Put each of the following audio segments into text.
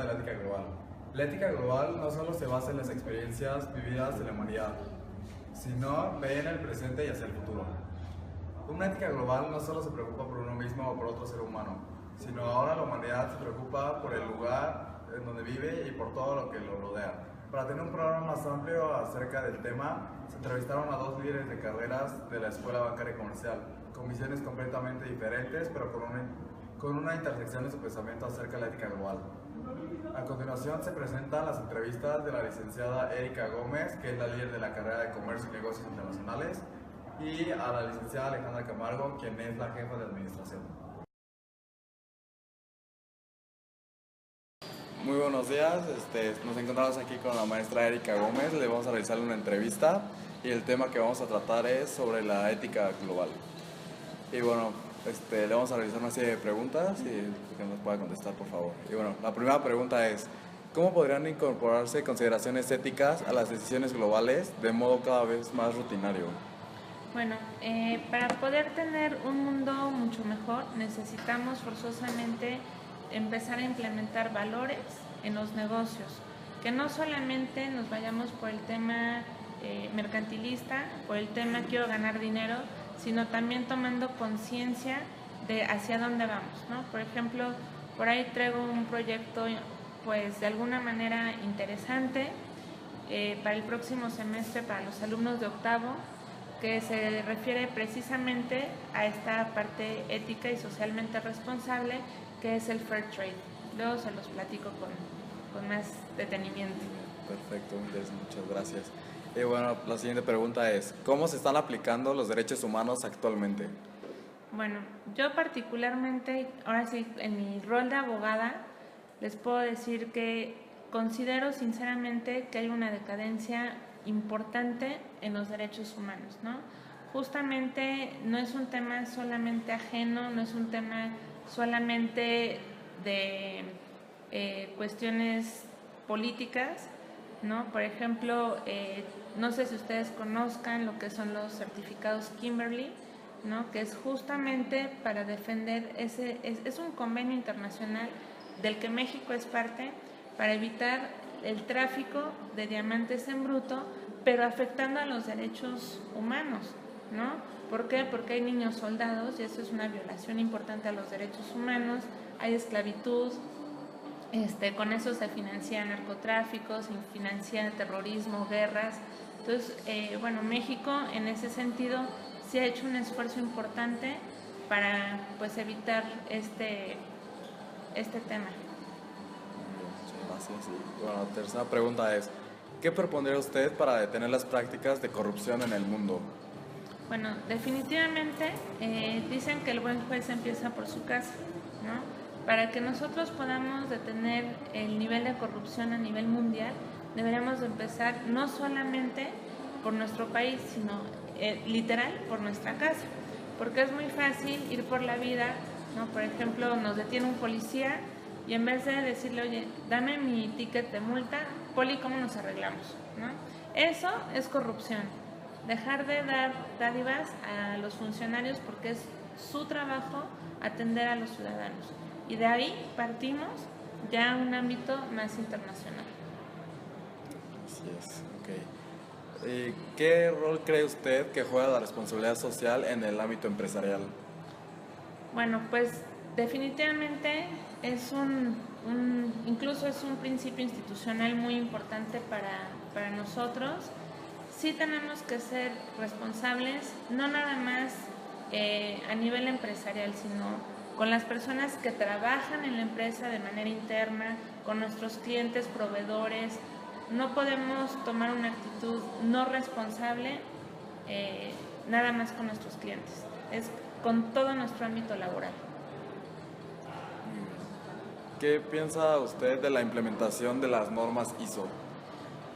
de la ética global. La ética global no solo se basa en las experiencias vividas de la humanidad, sino ve en el presente y hacia el futuro. Una ética global no solo se preocupa por uno mismo o por otro ser humano, sino ahora la humanidad se preocupa por el lugar en donde vive y por todo lo que lo rodea. Para tener un programa más amplio acerca del tema, se entrevistaron a 2 líderes de carreras de la Escuela Bancaria y Comercial, con visiones completamente diferentes, pero con una intersección de su pensamiento acerca de la ética global. A continuación se presentan las entrevistas de la licenciada Erika Gómez, que es la líder de la carrera de Comercio y Negocios Internacionales, y a la licenciada Alejandra Camargo, quien es la jefa de administración. Muy buenos días, nos encontramos aquí con la maestra Erika Gómez, le vamos a realizar una entrevista y el tema que vamos a tratar es sobre la ética global. Y bueno, le vamos a realizar una serie de preguntas y que nos pueda contestar, por favor. Y bueno, la primera pregunta es, ¿cómo podrían incorporarse consideraciones éticas a las decisiones globales de modo cada vez más rutinario? Bueno, para poder tener un mundo mucho mejor necesitamos forzosamente empezar a implementar valores en los negocios, que no solamente nos vayamos por el tema mercantilista, por el tema quiero ganar dinero, sino también tomando conciencia de hacia dónde vamos, ¿no? Por ejemplo, por ahí traigo un proyecto pues de alguna manera interesante para el próximo semestre para los alumnos de octavo, que se refiere precisamente a esta parte ética y socialmente responsable, que es el Fair Trade. Luego se los platico con más detenimiento. Perfecto, muchas gracias. Y bueno, la siguiente pregunta es, ¿cómo se están aplicando los derechos humanos actualmente? Bueno, yo particularmente, ahora sí, en mi rol de abogada, les puedo decir que considero sinceramente que hay una decadencia importante en los derechos humanos, ¿no? Justamente no es un tema solamente ajeno, no es un tema solamente de cuestiones políticas, ¿no? Por ejemplo, no sé si ustedes conozcan lo que son los certificados Kimberly, ¿no? Que es justamente para defender es un convenio internacional del que México es parte para evitar el tráfico de diamantes en bruto, pero afectando a los derechos humanos, ¿no? ¿Por qué? Porque hay niños soldados y eso es una violación importante a los derechos humanos, hay esclavitud, con eso se financia narcotráfico, se financia terrorismo, guerras. Entonces, bueno, México en ese sentido sí ha hecho un esfuerzo importante para pues evitar este tema. Muchas gracias. Y bueno, la tercera pregunta es, ¿qué propondría usted para detener las prácticas de corrupción en el mundo? Bueno, definitivamente dicen que el buen juez empieza por su casa, ¿no? Para que nosotros podamos detener el nivel de corrupción a nivel mundial, deberíamos de empezar no solamente por nuestro país, sino literal por nuestra casa, porque es muy fácil ir por la vida, ¿no? Por ejemplo, nos detiene un policía y en vez de decirle, oye, dame mi ticket de multa, poli, ¿cómo nos arreglamos? ¿No? Eso es corrupción. Dejar de dar dádivas a los funcionarios porque es su trabajo atender a los ciudadanos. Y de ahí partimos ya a un ámbito más internacional. Así es, ok. ¿Qué rol cree usted que juega la responsabilidad social en el ámbito empresarial? Bueno, pues definitivamente es incluso es un principio institucional muy importante para nosotros. Sí tenemos que ser responsables, no nada más a nivel empresarial, sino con las personas que trabajan en la empresa de manera interna, con nuestros clientes, proveedores. No podemos tomar una actitud no responsable nada más con nuestros clientes, es con todo nuestro ámbito laboral. ¿Qué piensa usted de la implementación de las normas ISO?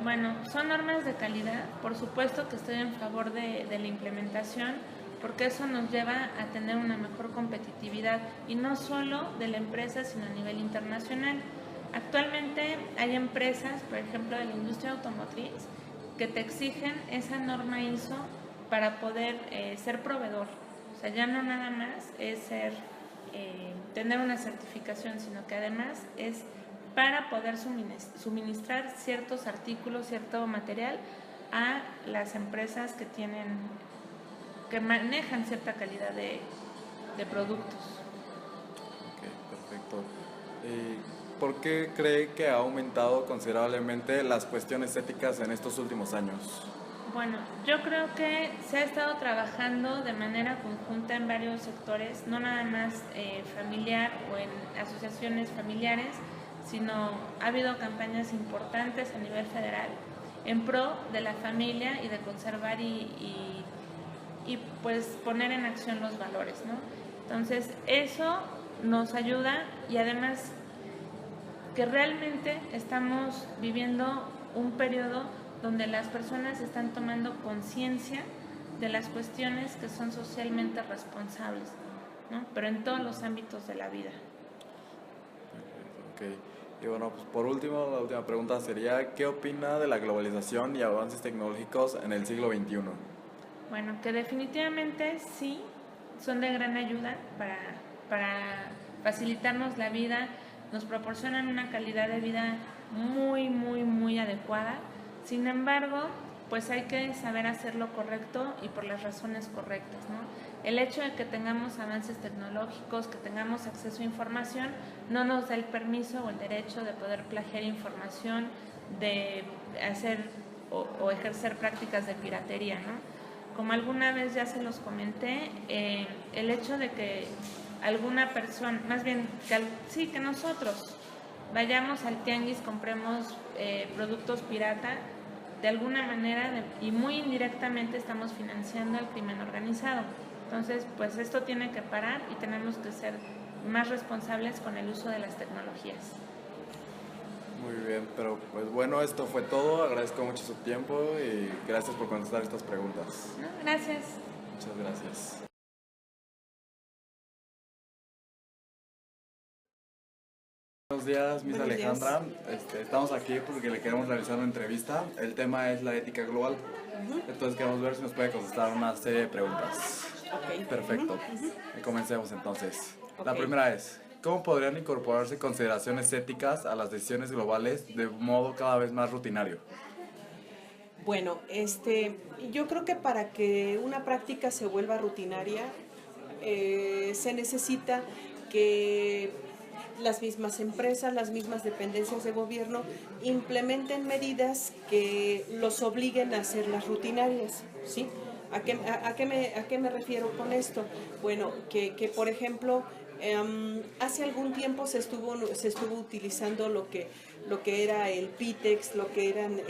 Bueno, son normas de calidad, por supuesto que estoy en favor de la implementación, porque eso nos lleva a tener una mejor competitividad y no solo de la empresa, sino a nivel internacional. Actualmente hay empresas, por ejemplo, de la industria automotriz, que te exigen esa norma ISO para poder ser proveedor. O sea, ya no nada más es tener una certificación, sino que además es para poder suministrar ciertos artículos, cierto material a las empresas que manejan cierta calidad de productos. Ok, perfecto. ¿Por qué cree que ha aumentado considerablemente las cuestiones éticas en estos últimos años? Bueno, yo creo que se ha estado trabajando de manera conjunta en varios sectores, no nada más familiar o en asociaciones familiares, sino ha habido campañas importantes a nivel federal en pro de la familia y de conservar y pues poner en acción los valores, ¿no? Entonces eso nos ayuda y además que realmente estamos viviendo un periodo donde las personas están tomando conciencia de las cuestiones que son socialmente responsables, ¿no? Pero en todos los ámbitos de la vida. Ok. Y bueno, pues por último, la última pregunta sería, ¿qué opina de la globalización y avances tecnológicos en el siglo XXI? Bueno, que definitivamente sí son de gran ayuda para facilitarnos la vida, nos proporcionan una calidad de vida muy, muy, muy adecuada. Sin embargo, pues hay que saber hacer lo correcto y por las razones correctas, ¿no? El hecho de que tengamos avances tecnológicos, que tengamos acceso a información, no nos da el permiso o el derecho de poder plagiar información, de hacer o ejercer prácticas de piratería, ¿no? Como alguna vez ya se los comenté, el hecho de que alguna persona, más bien que nosotros vayamos al tianguis, compremos productos pirata, de alguna manera y muy indirectamente estamos financiando al crimen organizado. Entonces, pues esto tiene que parar y tenemos que ser más responsables con el uso de las tecnologías. Muy bien, pero pues bueno, esto fue todo. Agradezco mucho su tiempo y gracias por contestar estas preguntas. ¿No? Gracias. Muchas gracias. Buenos días, Miss Buenos Alejandra. Estamos aquí porque le queremos realizar una entrevista. El tema es la ética global. Entonces queremos ver si nos puede contestar una serie de preguntas. Ok. Perfecto. Comencemos entonces. La Ok. primera es, ¿cómo podrían incorporarse consideraciones éticas a las decisiones globales de modo cada vez más rutinario? Bueno, yo creo que para que una práctica se vuelva rutinaria, se necesita que las mismas empresas, las mismas dependencias de gobierno implementen medidas que los obliguen a hacerlas rutinarias, ¿sí? ¿A qué me refiero con esto? Bueno, que por ejemplo, hace algún tiempo se estuvo utilizando lo que era el PITEX, lo que eran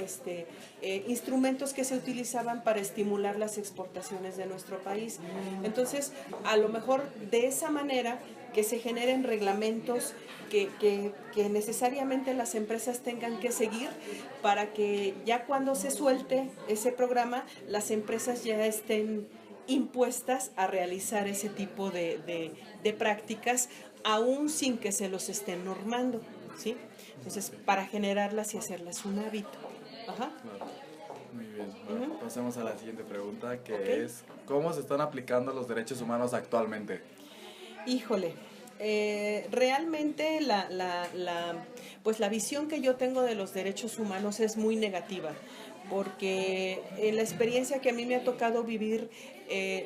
instrumentos que se utilizaban para estimular las exportaciones de nuestro país. Entonces, a lo mejor de esa manera que se generen reglamentos que necesariamente las empresas tengan que seguir para que ya cuando se suelte ese programa, las empresas ya estén impuestas a realizar ese tipo de prácticas, aún sin que se los estén normando, ¿sí? Entonces, para generarlas y hacerlas un hábito. Ajá. Muy bien. Bueno, pasemos a la siguiente pregunta, que Ok. es, ¿cómo se están aplicando los derechos humanos actualmente? Híjole, realmente pues la visión que yo tengo de los derechos humanos es muy negativa, porque en la experiencia que a mí me ha tocado vivir,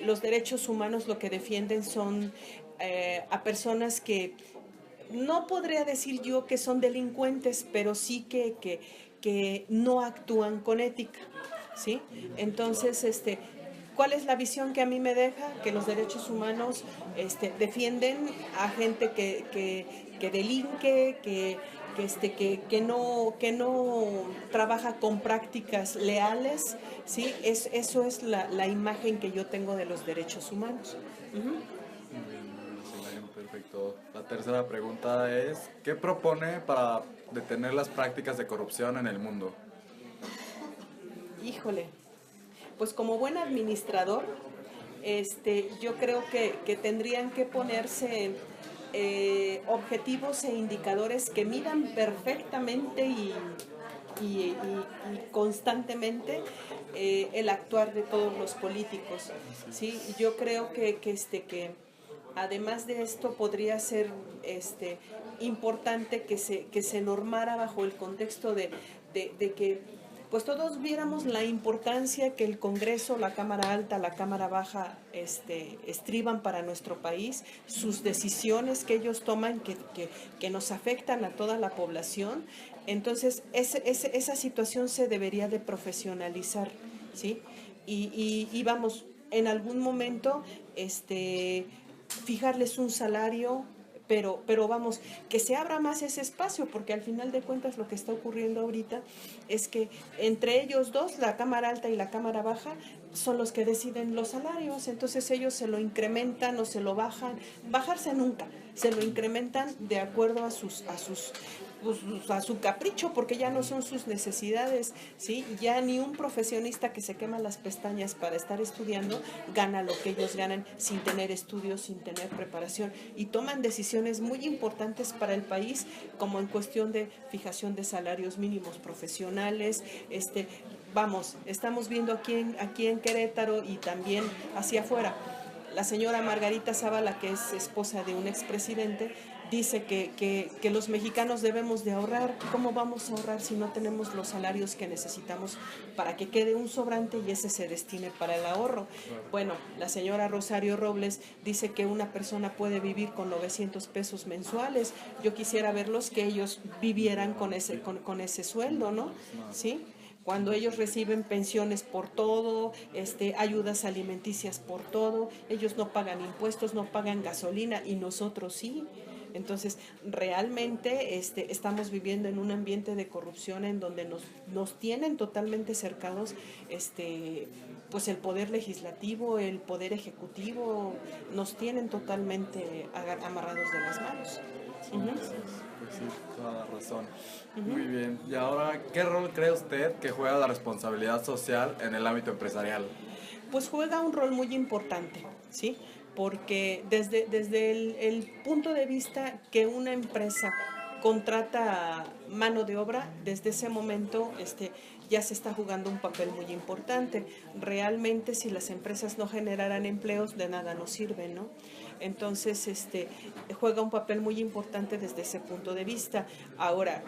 los derechos humanos lo que defienden son a personas que no podría decir yo que son delincuentes, pero sí que no actúan con ética, ¿sí? Entonces, ¿cuál es la visión que a mí me deja? Que los derechos humanos defienden a gente que delinque, que no trabaja con prácticas leales, ¿sí? Eso es la imagen que yo tengo de los derechos humanos. Muy bien, perfecto. La tercera pregunta es, ¿qué propone para detener las prácticas de corrupción en el mundo? Híjole, pues como buen administrador, yo creo que tendrían que ponerse objetivos e indicadores que midan perfectamente y constantemente el actuar de todos los políticos, ¿sí? Yo creo que Además de esto, podría ser importante que se normara bajo el contexto de que pues todos viéramos la importancia que el Congreso, la Cámara Alta, la Cámara Baja estriban para nuestro país, sus decisiones que ellos toman que nos afectan a toda la población. Entonces, esa situación se debería de profesionalizar, ¿sí? Y vamos, en algún momento, fijarles un salario, pero vamos, que se abra más ese espacio, porque al final de cuentas lo que está ocurriendo ahorita es que entre ellos dos, la Cámara Alta y la Cámara Baja, son los que deciden los salarios, entonces ellos se lo incrementan o se lo bajan, bajarse nunca, se lo incrementan de acuerdo a su capricho, porque ya no son sus necesidades, ¿sí? Ya ni un profesionista que se quema las pestañas para estar estudiando gana lo que ellos ganan sin tener estudios, sin tener preparación, y toman decisiones muy importantes para el país, como en cuestión de fijación de salarios mínimos profesionales. Vamos, estamos viendo aquí en Querétaro y también hacia afuera. La señora Margarita Zavala, que es esposa de un expresidente, dice que los mexicanos debemos de ahorrar. ¿Cómo vamos a ahorrar si no tenemos los salarios que necesitamos para que quede un sobrante y ese se destine para el ahorro? Bueno, la señora Rosario Robles dice que una persona puede vivir con 900 pesos mensuales. Yo quisiera verlos que ellos vivieran con ese sueldo, ¿no? ¿Sí? Cuando ellos reciben pensiones por todo, ayudas alimenticias por todo, ellos no pagan impuestos, no pagan gasolina, y nosotros sí. Entonces, realmente estamos viviendo en un ambiente de corrupción en donde nos tienen totalmente cercados, pues el poder legislativo, el poder ejecutivo, nos tienen totalmente amarrados de las manos. Pues sí, toda la razón. Muy bien. Y ahora, ¿qué rol cree usted que juega la responsabilidad social en el ámbito empresarial? Pues juega un rol muy importante, ¿sí? Porque desde el punto de vista que una empresa contrata mano de obra, desde ese momento ya se está jugando un papel muy importante. Realmente, si las empresas no generaran empleos, de nada nos sirven, ¿no? Entonces, juega un papel muy importante desde ese punto de vista. Ahora,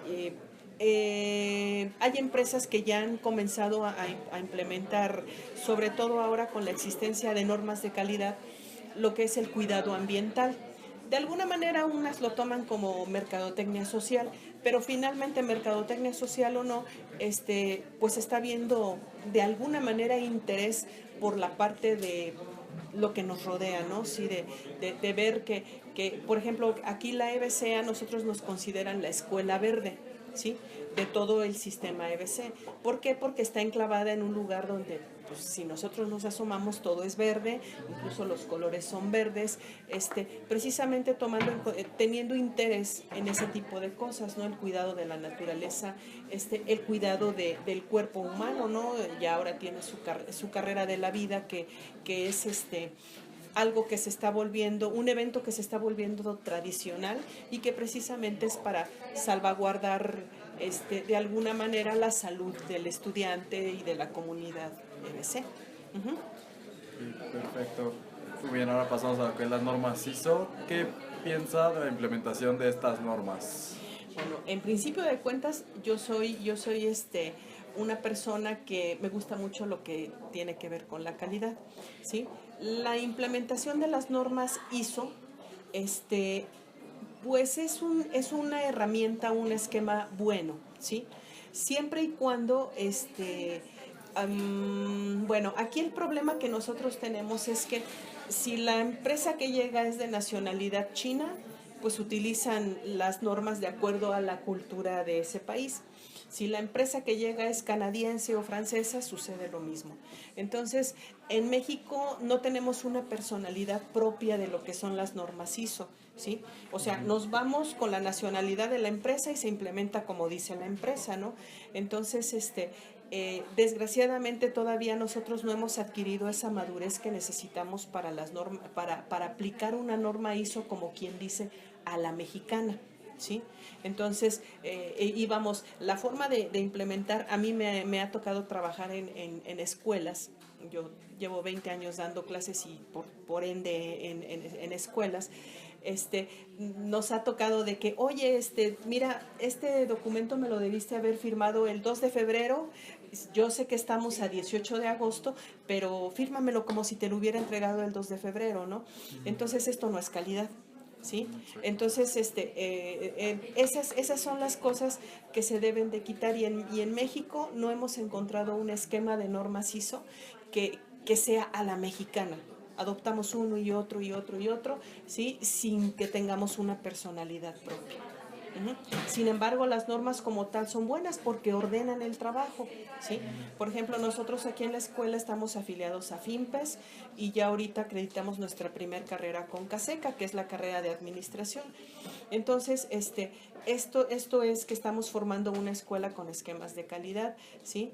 hay empresas que ya han comenzado a implementar, sobre todo ahora con la existencia de normas de calidad, lo que es el cuidado ambiental. De alguna manera unas lo toman como mercadotecnia social, pero finalmente mercadotecnia social o no, pues está viendo de alguna manera interés por la parte de lo que nos rodea, ¿no? Sí, de ver que, por ejemplo, aquí la EBC a nosotros nos consideran la escuela verde, ¿sí? De todo el sistema EBC. ¿Por qué? Porque está enclavada en un lugar donde, pues, si nosotros nos asomamos, todo es verde, incluso los colores son verdes, precisamente teniendo interés en ese tipo de cosas, ¿no? El cuidado de la naturaleza, el cuidado del cuerpo humano, ¿no? Ya ahora tiene su carrera de la vida, que es algo que se está volviendo, un evento que se está volviendo tradicional y que precisamente es para salvaguardar de alguna manera la salud del estudiante y de la comunidad EBC. Sí, perfecto. Muy bien, ahora pasamos a lo que es las normas ISO. ¿Qué piensa de la implementación de estas normas? Bueno, en principio de cuentas, yo soy una persona que me gusta mucho lo que tiene que ver con la calidad, ¿sí? La implementación de las normas ISO, pues es una herramienta, un esquema bueno, ¿sí? Siempre y cuando, bueno, aquí el problema que nosotros tenemos es que si la empresa que llega es de nacionalidad china, pues utilizan las normas de acuerdo a la cultura de ese país. Si la empresa que llega es canadiense o francesa, sucede lo mismo. Entonces, en México no tenemos una personalidad propia de lo que son las normas ISO, ¿sí? O sea, nos vamos con la nacionalidad de la empresa y se implementa como dice la empresa, ¿no? Entonces, desgraciadamente todavía nosotros no hemos adquirido esa madurez que necesitamos para para aplicar una norma ISO, como quien dice, a la mexicana, ¿sí? Entonces, la forma de implementar, a mí me ha tocado trabajar en escuelas yo llevo 20 años dando clases y por ende en escuelas, nos ha tocado de que, oye, mira, este documento me lo debiste haber firmado el 2 de febrero, yo sé que estamos a 18 de agosto, pero fírmamelo como si te lo hubiera entregado el 2 de febrero, ¿no? Entonces esto no es calidad. ¿Sí? Entonces, esas son las cosas que se deben de quitar y en México no hemos encontrado un esquema de normas ISO que sea a la mexicana. Adoptamos uno y otro y otro y otro, ¿sí? Sin que tengamos una personalidad propia. Sin embargo, las normas como tal son buenas porque ordenan el trabajo, ¿sí? Por ejemplo, nosotros aquí en la escuela estamos afiliados a FIMPES y ya ahorita acreditamos nuestra primer carrera con CASECA, que es la carrera de administración. Entonces, esto es que estamos formando una escuela con esquemas de calidad, ¿sí?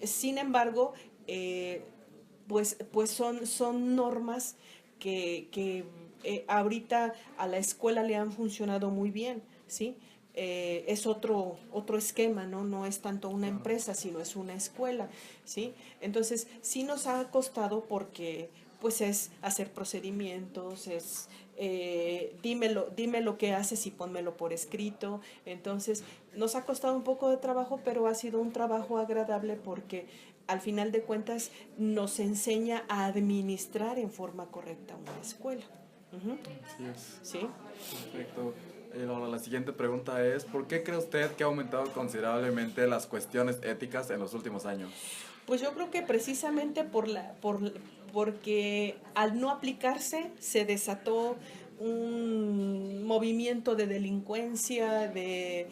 Sin embargo, pues son normas que ahorita a la escuela le han funcionado muy bien, ¿sí? Es otro esquema, ¿no? No es tanto una empresa, sino es una escuela, ¿sí? Entonces, sí nos ha costado porque pues es hacer procedimientos, es dime lo que haces y pónmelo por escrito. Entonces, nos ha costado un poco de trabajo, pero ha sido un trabajo agradable porque al final de cuentas nos enseña a administrar en forma correcta una escuela. Así es. ¿Sí? Perfecto. Ahora, la siguiente pregunta es, ¿por qué cree usted que ha aumentado considerablemente las cuestiones éticas en los últimos años? Pues yo creo que precisamente porque al no aplicarse se desató un movimiento de delincuencia, de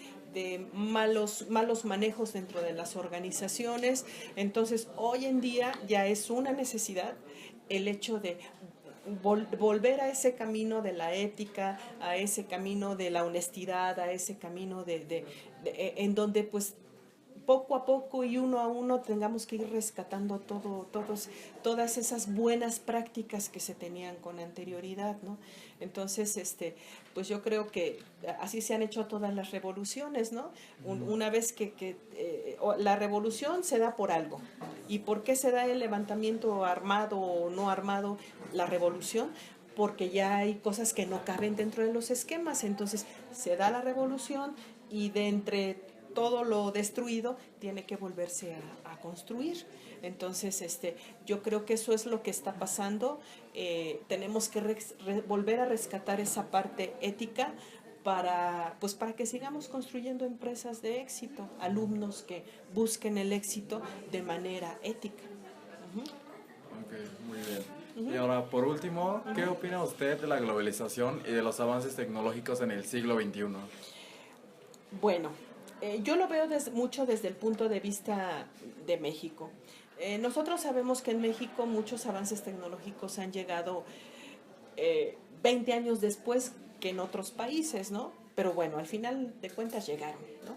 malos manejos dentro de las organizaciones. Entonces, hoy en día ya es una necesidad el hecho de volver a ese camino de la ética, a ese camino de la honestidad, a ese camino en donde pues poco a poco y uno a uno tengamos que ir rescatando todas esas buenas prácticas que se tenían con anterioridad, ¿no? Entonces, pues yo creo que así se han hecho todas las revoluciones, ¿no? Una vez que la revolución se da por algo. ¿Y por qué se da el levantamiento armado o no armado, la revolución? Porque ya hay cosas que no caben dentro de los esquemas. Entonces, se da la revolución y de entre todo lo destruido tiene que volverse a construir. Entonces, yo creo que eso es lo que está pasando. Tenemos que volver a rescatar esa parte ética para que sigamos construyendo empresas de éxito, alumnos que busquen el éxito de manera ética. Ok, muy bien. Y ahora, por último, ¿qué opina usted de la globalización y de los avances tecnológicos en el siglo XXI? Bueno, yo lo veo mucho desde el punto de vista de México. Nosotros sabemos que en México muchos avances tecnológicos han llegado 20 años después que en otros países, ¿no? Pero bueno, al final de cuentas llegaron, ¿no?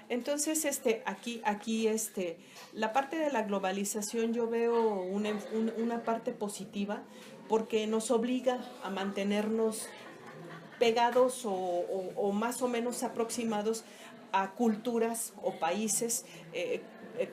Entonces, aquí la parte de la globalización yo veo una parte positiva porque nos obliga a mantenernos pegados o más o menos aproximados a culturas o países,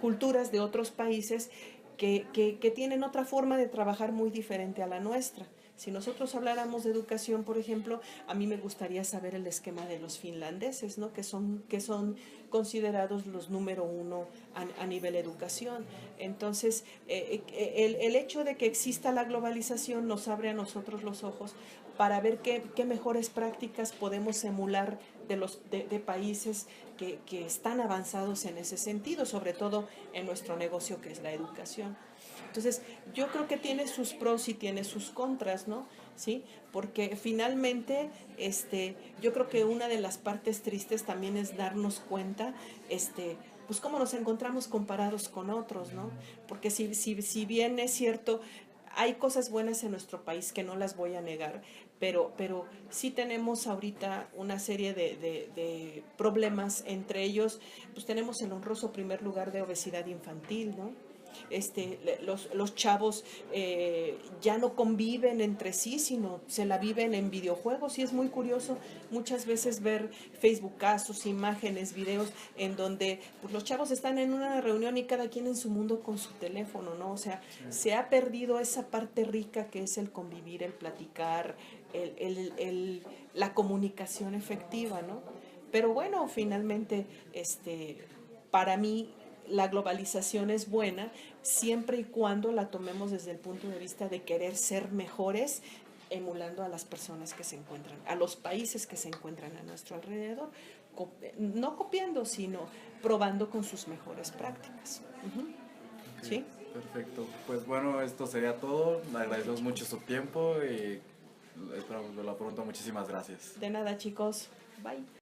culturas de otros países que tienen otra forma de trabajar muy diferente a la nuestra. Si nosotros habláramos de educación, por ejemplo, a mí me gustaría saber el esquema de los finlandeses, ¿no? que son considerados los número uno a nivel educación. Entonces, el hecho de que exista la globalización nos abre a nosotros los ojos para ver qué mejores prácticas podemos emular de países que están avanzados en ese sentido, sobre todo en nuestro negocio que es la educación. Entonces, yo creo que tiene sus pros y tiene sus contras, ¿no? ¿Sí? Porque finalmente, yo creo que una de las partes tristes también es darnos cuenta, pues cómo nos encontramos comparados con otros, ¿no? Porque si bien es cierto, hay cosas buenas en nuestro país que no las voy a negar, pero sí tenemos ahorita una serie de problemas, entre ellos, pues tenemos el honroso primer lugar de obesidad infantil, ¿no? los chavos ya no conviven entre sí, sino se la viven en videojuegos, y es muy curioso muchas veces ver Facebookazos, imágenes, videos en donde pues, los chavos están en una reunión y cada quien en su mundo con su teléfono, ¿no? O sea, se ha perdido esa parte rica que es el convivir, el platicar, la comunicación efectiva, ¿no? Pero bueno, finalmente, para mí la globalización es buena siempre y cuando la tomemos desde el punto de vista de querer ser mejores, emulando a las personas que se encuentran, a los países que se encuentran a nuestro alrededor, no copiando, sino probando con sus mejores prácticas. Okay, ¿Sí? perfecto. Pues bueno, esto sería todo. Le agradecemos mucho su tiempo y esperamos verla pronto. Muchísimas gracias. De nada, chicos. Bye.